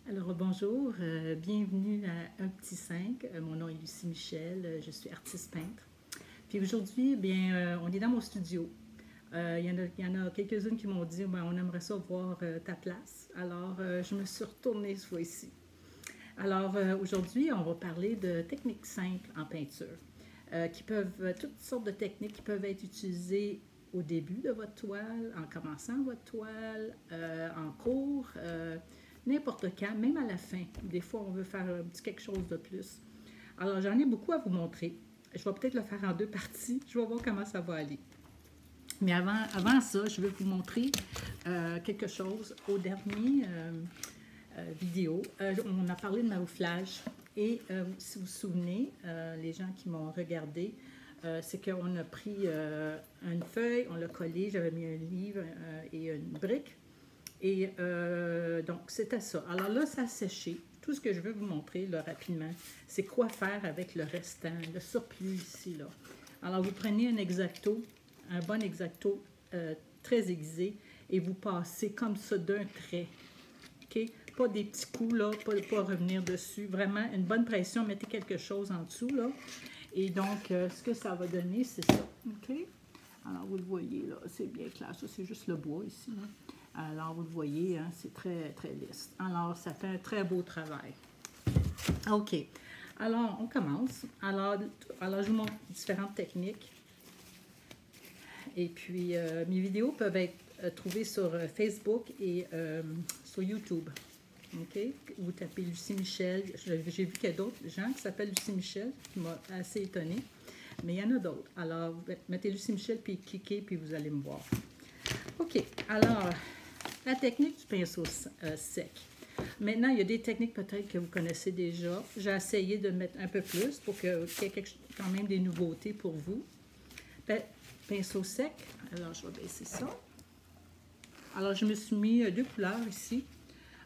Alors bonjour, bienvenue à Un Petit 5. Mon nom est Lucie Michel, je suis artiste peintre. Puis aujourd'hui, on est dans mon studio. Il y en a quelques-unes qui m'ont dit, on aimerait ça voir ta place. Alors je me suis retournée cette fois-ci. Alors aujourd'hui, on va parler de techniques simples en peinture, toutes sortes de techniques qui peuvent être utilisées au début de votre toile, en commençant votre toile, en cours, n'importe quand, même à la fin. Des fois, on veut faire un petit quelque chose de plus. Alors, j'en ai beaucoup à vous montrer. Je vais peut-être le faire en deux parties. Je vais voir comment ça va aller. Mais avant ça, je vais vous montrer quelque chose. Au dernier vidéo, on a parlé de marouflage. Et si vous vous souvenez, les gens qui m'ont regardé, c'est qu'on a pris une feuille, on l'a collé, j'avais mis un livre et une brique. Et donc, c'était ça. Alors là, ça a séché. Tout ce que je veux vous montrer là, rapidement, c'est quoi faire avec le restant, le surplus ici. Là. Alors, vous prenez un exacto, un bon exacto très aiguisé, et vous passez comme ça d'un trait. OK? Pas des petits coups, là, pas revenir dessus. Vraiment, une bonne pression, mettez quelque chose en dessous, là. Et donc, ce que ça va donner, c'est ça. OK? Alors, vous le voyez, là, c'est bien clair. Ça, c'est juste le bois ici, là. Alors, vous le voyez, hein, c'est très, très lisse. Alors, ça fait un très beau travail. OK. Alors, on commence. Alors je vous montre différentes techniques. Et puis, mes vidéos peuvent être trouvées sur Facebook et sur YouTube. OK? Vous tapez Lucie Michel. J'ai vu qu'il y a d'autres gens qui s'appellent Lucie Michel, qui m'a assez étonnée. Mais il y en a d'autres. Alors, mettez Lucie Michel, puis cliquez, puis vous allez me voir. OK. Alors, la technique du pinceau sec. Maintenant, il y a des techniques peut-être que vous connaissez déjà. J'ai essayé de mettre un peu plus pour qu'il y ait quand même des nouveautés pour vous. Pinceau sec. Alors, je vais baisser ça. Alors, je me suis mis deux couleurs ici.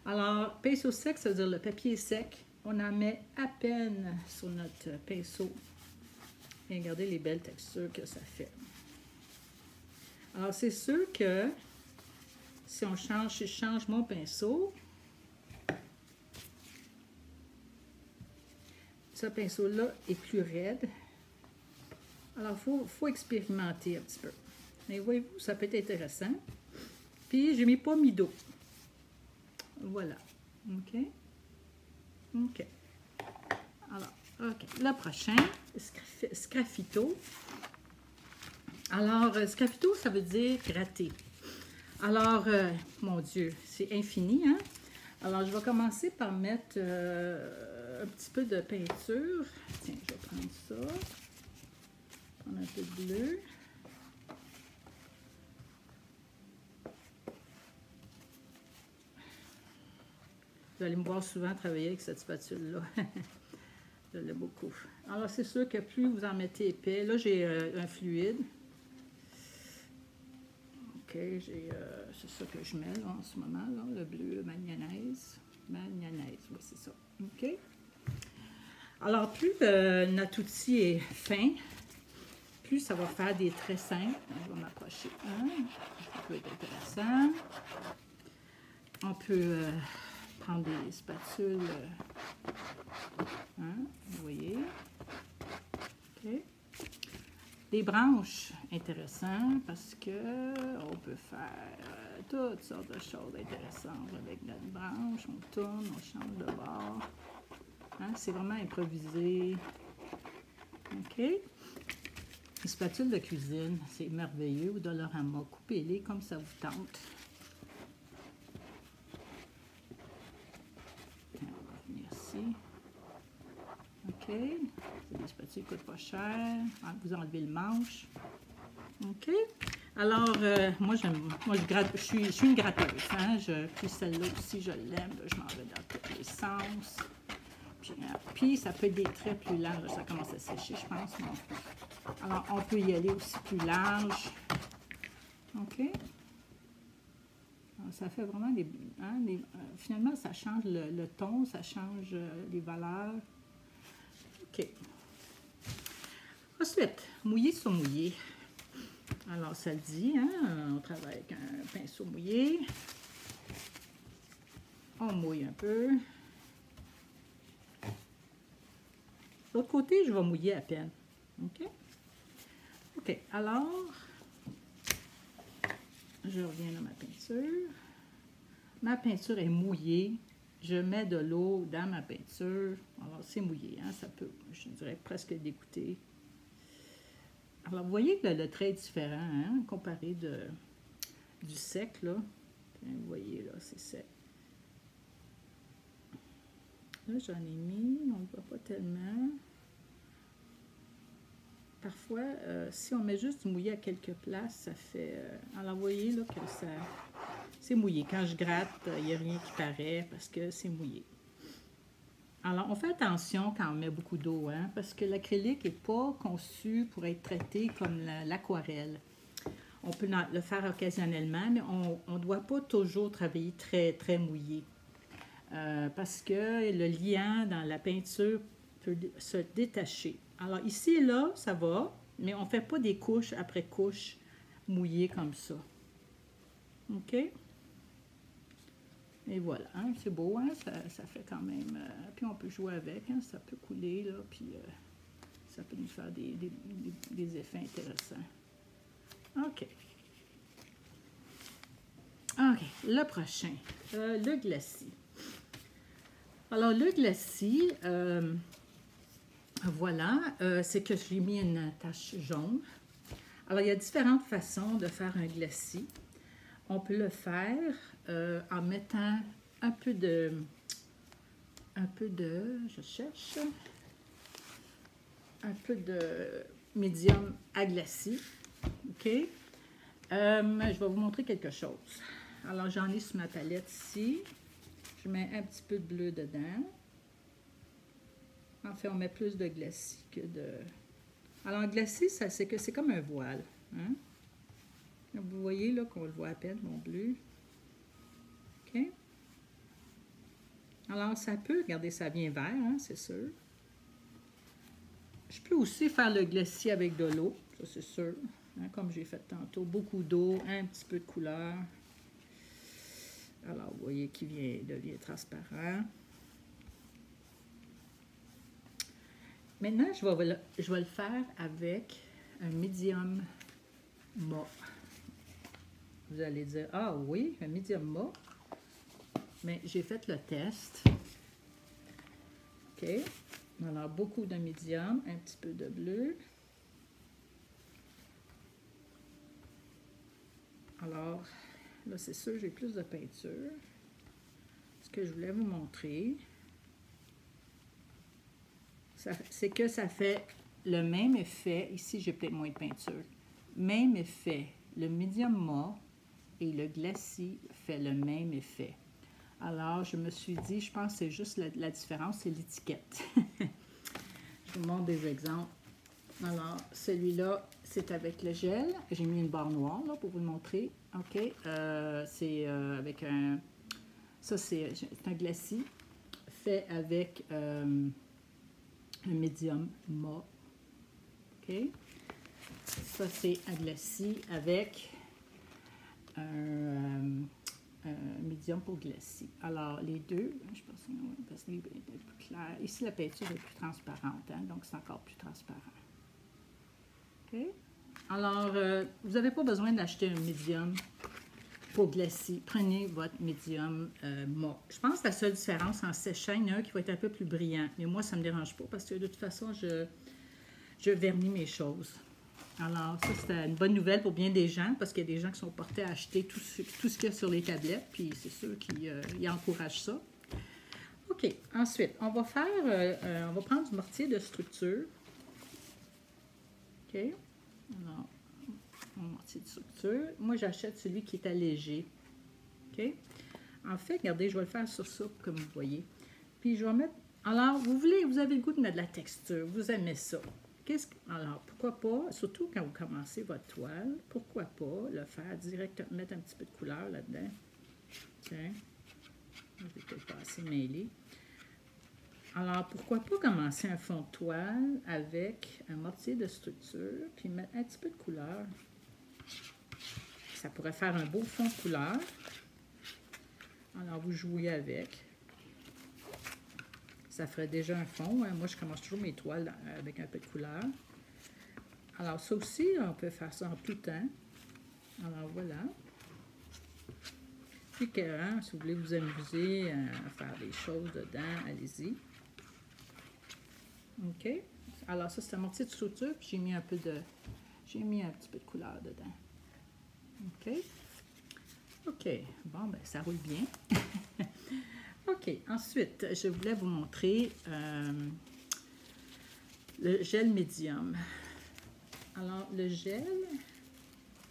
Alors, pinceau sec, ça veut dire le papier est sec. On en met à peine sur notre pinceau. Et regardez les belles textures que ça fait. Alors, c'est sûr que si je change mon pinceau, ce pinceau-là est plus raide. Alors, il faut expérimenter un petit peu. Mais voyez-vous, ça peut être intéressant. Puis, je n'ai pas mis d'eau. Voilà. OK? OK. Alors, OK. Le prochain, sgraffito. Alors, sgraffito, ça veut dire gratter. Alors, mon Dieu, c'est infini, hein? Alors, je vais commencer par mettre un petit peu de peinture. Tiens, je vais prendre ça. Prendre un peu de bleu. Vous allez me voir souvent travailler avec cette spatule-là. Je l'aime beaucoup. Alors, c'est sûr que plus vous en mettez épais, là, j'ai un fluide. OK, c'est ça que je mets là, en ce moment, là, le bleu mayonnaise. Mayonnaise, oui, c'est ça. OK? Alors, plus notre outil est fin, plus ça va faire des traits simples. Je vais m'approcher un. Ça peut être intéressant. On peut prendre des spatules. Hein, vous voyez? OK. Les branches, intéressant parce que on peut faire toutes sortes de choses intéressantes avec notre branche. On tourne, on change de bord. Hein, c'est vraiment improvisé. OK? Les spatules de cuisine, c'est merveilleux. Au Dollarama, coupez-les comme ça vous tente. On va venir ici. OK? Les spatules ne coûtent pas cher. Vous enlevez le manche. OK? Alors, moi, je suis une gratteuse. Hein? Puis celle-là aussi, je l'aime. Je m'en vais dans tous les sens. Puis, ça peut être des traits plus larges. Ça commence à sécher, je pense. Alors, on peut y aller aussi plus large. OK? Alors, ça fait vraiment des... Hein, finalement, ça change le ton, ça change les valeurs. OK. Ensuite, mouillé sur mouillé. Alors, ça le dit, hein? On travaille avec un pinceau mouillé. on mouille un peu. L'autre côté, je vais mouiller à peine. OK? OK, alors, je reviens dans ma peinture. Ma peinture est mouillée. Je mets de l'eau dans ma peinture. Alors, c'est mouillé, hein? Ça peut, je dirais, presque dégoûter. Alors, vous voyez que le trait est différent, hein? Comparé du sec, là. Vous voyez, là, c'est sec. Là, j'en ai mis, on ne le voit pas tellement. Parfois, si on met juste du mouillé à quelques places, ça fait... alors, vous voyez, là, que ça... C'est mouillé. Quand je gratte, il n'y a rien qui paraît parce que c'est mouillé. Alors, on fait attention quand on met beaucoup d'eau, hein, parce que l'acrylique n'est pas conçu pour être traité comme l'aquarelle. On peut le faire occasionnellement, mais on ne doit pas toujours travailler très, très mouillé. Parce que le liant dans la peinture peut se détacher. Alors, ici et là, ça va, mais on ne fait pas des couches après couches mouillées comme ça. OK? Et voilà, hein, c'est beau, hein, ça fait quand même... puis on peut jouer avec, hein, ça peut couler, là, puis ça peut nous faire des effets intéressants. OK. OK, le prochain, le glacis. Alors, le glacis, voilà, c'est que j'ai mis une tache jaune. Alors, il y a différentes façons de faire un glacis. On peut le faire en mettant un peu de, je cherche, un peu de médium à glacis, OK? Je vais vous montrer quelque chose. Alors, j'en ai sur ma palette ici. Je mets un petit peu de bleu dedans. En fait, on met plus de glacis que de... Alors, glacis, c'est comme un voile, hein? Vous voyez là qu'on le voit à peine, mon bleu. OK? Alors, ça peut, regardez, ça vient vert, hein, c'est sûr. Je peux aussi faire le glacis avec de l'eau, ça c'est sûr. Hein, comme j'ai fait tantôt, beaucoup d'eau, un petit peu de couleur. Alors, vous voyez qu'il devient transparent. Maintenant, je vais le faire avec un médium mat. Vous allez dire, ah oui, un médium mat. Mais j'ai fait le test. OK. Alors, beaucoup de médium, un petit peu de bleu. Alors, là, c'est sûr, j'ai plus de peinture. Ce que je voulais vous montrer, c'est que ça fait le même effet. Ici, j'ai peut-être moins de peinture. Même effet. Le médium mat et le glacis fait le même effet. Alors, je me suis dit, je pense que c'est juste la différence, c'est l'étiquette. Je vous montre des exemples. Alors, celui-là, c'est avec le gel. J'ai mis une barre noire, là, pour vous le montrer. OK. C'est avec un... Ça, c'est un glacis fait avec un médium mat. OK. Ça, c'est un glacis avec un médium pour glacis. Alors, les deux, je pense que c'est plus clair. Ici, la peinture est plus transparente, hein, donc c'est encore plus transparent. OK? Alors, vous n'avez pas besoin d'acheter un médium pour glacis. Prenez votre médium mat. Je pense que la seule différence en séchant, il y en a un qui va être un peu plus brillant. Mais moi, ça ne me dérange pas parce que de toute façon, je vernis mes choses. Alors, ça, c'est une bonne nouvelle pour bien des gens, parce qu'il y a des gens qui sont portés à acheter tout ce qu'il y a sur les tablettes, puis c'est sûr qu'ils encouragent ça. OK. Ensuite, on va prendre du mortier de structure. OK. Alors, mon mortier de structure. Moi, j'achète celui qui est allégé. OK. En fait, regardez, je vais le faire sur ça, comme vous voyez. Puis, je vais mettre... Alors, vous avez le goût de mettre de la texture. Vous aimez ça. Alors, pourquoi pas, surtout quand vous commencez votre toile, pourquoi pas le faire directement, mettre un petit peu de couleur là-dedans. Tiens, je vais peut-être pas assez mêler. Alors, pourquoi pas commencer un fond de toile avec un mortier de structure, puis mettre un petit peu de couleur. Ça pourrait faire un beau fond de couleur. Alors, Alors, vous jouez avec. Ça ferait déjà un fond. Hein. Moi, je commence toujours mes toiles avec un peu de couleur. Alors, ça aussi, on peut faire ça en tout temps. Alors, voilà. Puis, hein, si vous voulez vous amuser à faire des choses dedans, allez-y. OK. Alors, ça, c'est un mortier de suture, puis j'ai mis un petit peu de couleur dedans. OK. OK. Bon, ben ça roule bien. OK. Ensuite, je voulais vous montrer le gel médium. Alors, le gel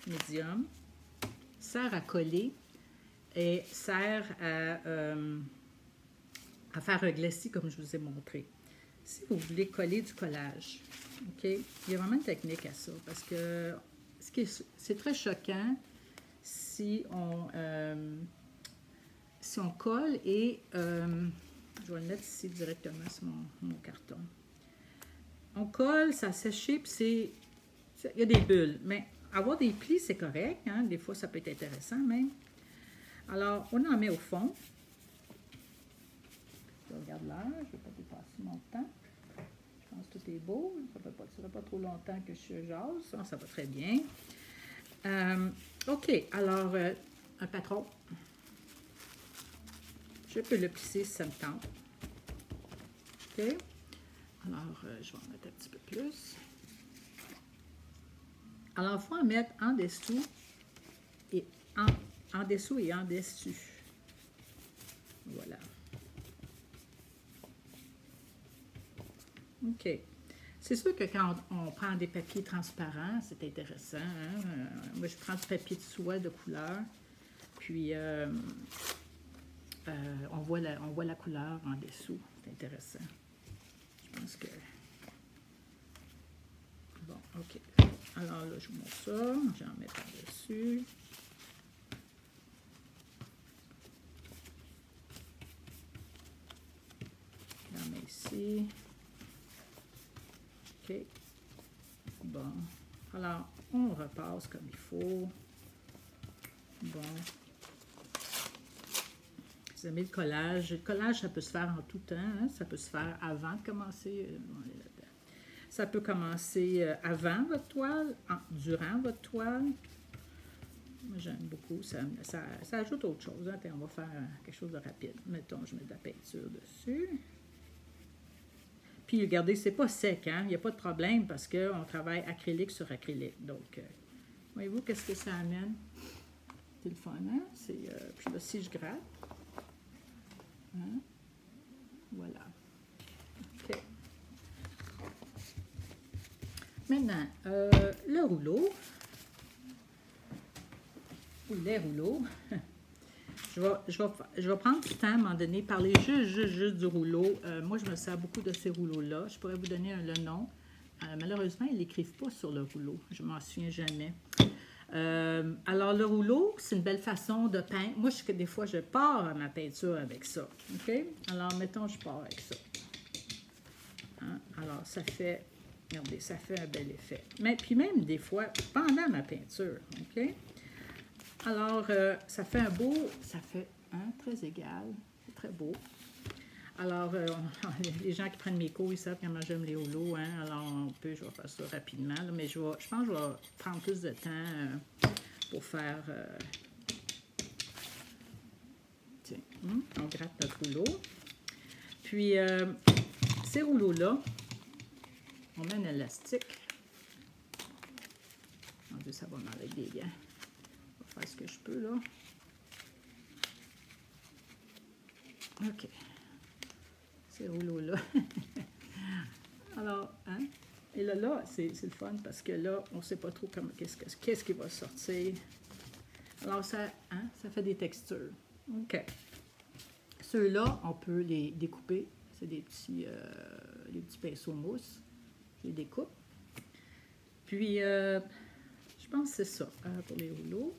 médium sert à coller et sert à faire un glacis comme je vous ai montré. Si vous voulez coller du collage, OK, il y a vraiment une technique à ça parce que c'est très choquant si on colle et je vais le mettre ici directement sur mon carton. On colle, ça a séché, puis il y a des bulles, mais avoir des plis, c'est correct, hein? Des fois, ça peut être intéressant même. Alors, on en met au fond. Je regarde l'heure, je ne vais pas dépasser mon temps. Je pense que tout est beau. Ça ne sera pas trop longtemps que je jase. Ça va très bien. OK, alors, un patron. Je peux le plisser si ça me tente. OK. Alors, je vais en mettre un petit peu plus. Alors, il faut en mettre en dessous et en dessous et en dessus. Voilà. OK. C'est sûr que quand on prend des papiers transparents, c'est intéressant. Hein? Moi, je prends du papier de soie de couleur, puis on voit la couleur en dessous. C'est intéressant. Je pense que... Bon, OK. Alors là, je vous montre ça. J'en mets par-dessus. J'en mets ici. OK. Bon. Alors, on repasse comme il faut. Bon. Vous aimez le collage. Le collage, ça peut se faire en tout temps. Hein? Ça peut se faire avant de commencer. Ça peut commencer avant votre toile, durant votre toile. Moi, j'aime beaucoup. Ça ajoute autre chose. Hein? On va faire quelque chose de rapide. Mettons, je mets de la peinture dessus. Puis, regardez, c'est pas sec. Hein? Il n'y a pas de problème parce qu'on travaille acrylique sur acrylique. Donc, voyez-vous, qu'est-ce que ça amène? C'est le fun, hein? Puis là, si je gratte, hein? Voilà. OK. Maintenant, le rouleau, ou les rouleaux, je vais prendre du temps à un moment donné, parler juste du rouleau. Moi, je me sers beaucoup de ces rouleaux-là. Je pourrais vous donner le nom. Malheureusement, ils ne l'écrivent pas sur le rouleau. Je ne m'en souviens jamais. Alors, le rouleau, c'est une belle façon de peindre. Moi, des fois, je pars à ma peinture avec ça. OK? Alors, mettons, je pars avec ça. Hein? Alors, ça fait... Regardez, ça fait un bel effet. Mais puis même des fois, pendant ma peinture, OK? Alors, ça fait un beau, ça fait très égal, c'est très beau. Alors, les gens qui prennent mes cours, ils savent comment j'aime les rouleaux, hein? Alors, je vais faire ça rapidement, là, mais je pense que je vais prendre plus de temps pour faire... Tiens, on gratte notre rouleau. Puis, ces rouleaux-là, on met un élastique. Mon Dieu, ça va m'enlever des gants. Je vais faire ce que je peux, là. OK. Ces rouleaux-là. Alors, hein? Et là, c'est le fun parce que là, on ne sait pas trop qu'est-ce qui va sortir. Alors, ça fait des textures. OK. Ceux-là, on peut les découper. C'est des petits pinceaux mousse. Je les découpe. Puis, je pense que c'est ça pour les rouleaux.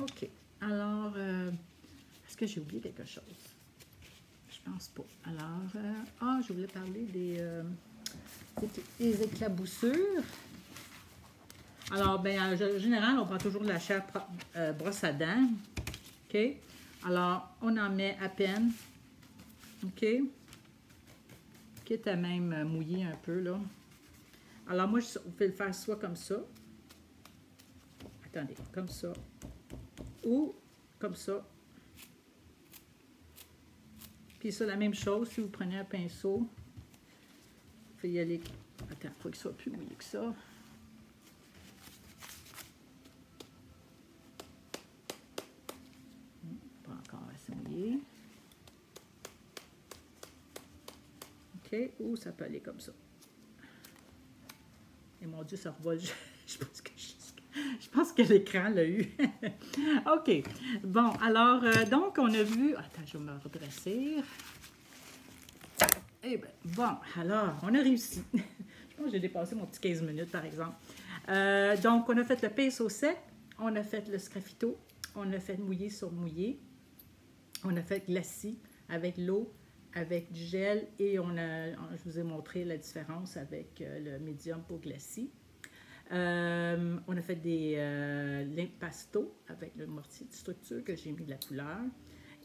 OK. Alors, est-ce que j'ai oublié quelque chose? Je pense pas. Alors, je voulais parler des éclaboussures. Alors, bien, en général, on prend toujours de la chair brosse à dents. OK? Alors, on en met à peine, OK? Quitte à même mouiller un peu, là. Alors, moi, je vais le faire soit comme ça. Attendez, comme ça. Ou comme ça. Puis ça, la même chose, si vous prenez un pinceau, il faut y aller. Attends, il faut qu'il soit plus mouillé que ça. Pas encore assez mouillé. OK, ou ça peut aller comme ça. Et mon Dieu, ça revole. Je pense que l'écran l'a eu. OK. Bon, alors, donc, on a vu... Attends, je vais me redresser. Eh bien, bon, alors, on a réussi. Je pense que j'ai dépassé mon petit 15 minutes, par exemple. Donc, on a fait le pinceau sec, on a fait le sgraffito, on a fait mouillé sur mouillé, on a fait glacis avec l'eau, avec du gel, et je vous ai montré la différence avec le médium pour glacis. On a fait des l'impasto avec le mortier de structure que j'ai mis de la couleur,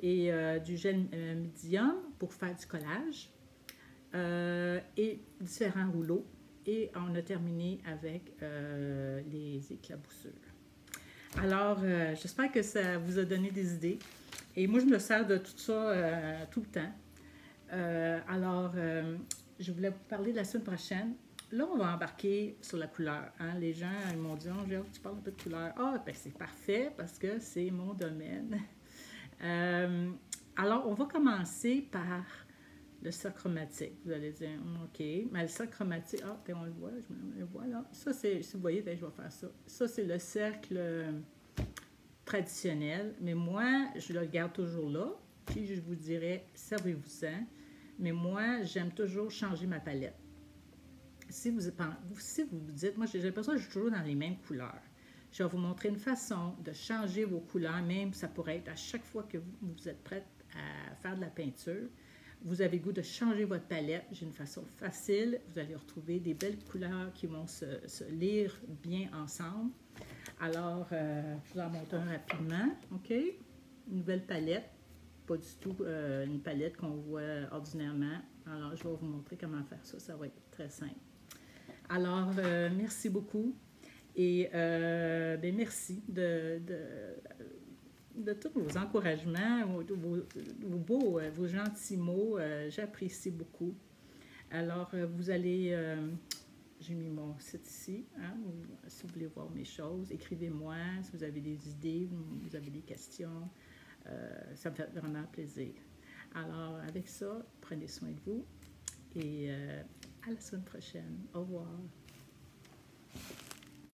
et du gel médium pour faire du collage. Et différents rouleaux. Et on a terminé avec les éclaboussures. Alors, j'espère que ça vous a donné des idées. Et moi, je me sers de tout ça tout le temps. Alors, je voulais vous parler de la semaine prochaine. Là, on va embarquer sur la couleur. Hein? Les gens ils m'ont dit, oh, j'ai hâte que tu parles un peu de couleur. Ah, ben c'est parfait parce que c'est mon domaine. Alors, on va commencer par le cercle chromatique. Vous allez dire, OK, mais le cercle chromatique, ah, on le voit, je le vois là. Ça, c'est, si vous voyez, je vais faire ça. Ça, c'est le cercle traditionnel, mais moi, je le garde toujours là. Puis, je vous dirais, servez-vous-en. Mais moi, j'aime toujours changer ma palette. Si vous vous dites, moi, j'ai l'impression que je suis toujours dans les mêmes couleurs. Je vais vous montrer une façon de changer vos couleurs, même ça pourrait être à chaque fois que vous êtes prête à faire de la peinture. Vous avez le goût de changer votre palette. J'ai une façon facile. Vous allez retrouver des belles couleurs qui vont se lire bien ensemble. Alors, je vous en montre un rapidement. OK? Une nouvelle palette. Pas du tout une palette qu'on voit ordinairement. Alors, je vais vous montrer comment faire ça. Ça va être très simple. Alors, merci beaucoup. Et bien, merci de tous vos encouragements, vos gentils mots. J'apprécie beaucoup. Alors, vous allez... j'ai mis mon site ici. Hein, si vous voulez voir mes choses, écrivez-moi. Si vous avez des idées, vous avez des questions. Ça me fait vraiment plaisir. Alors, avec ça, prenez soin de vous. Et à la semaine prochaine. Au revoir.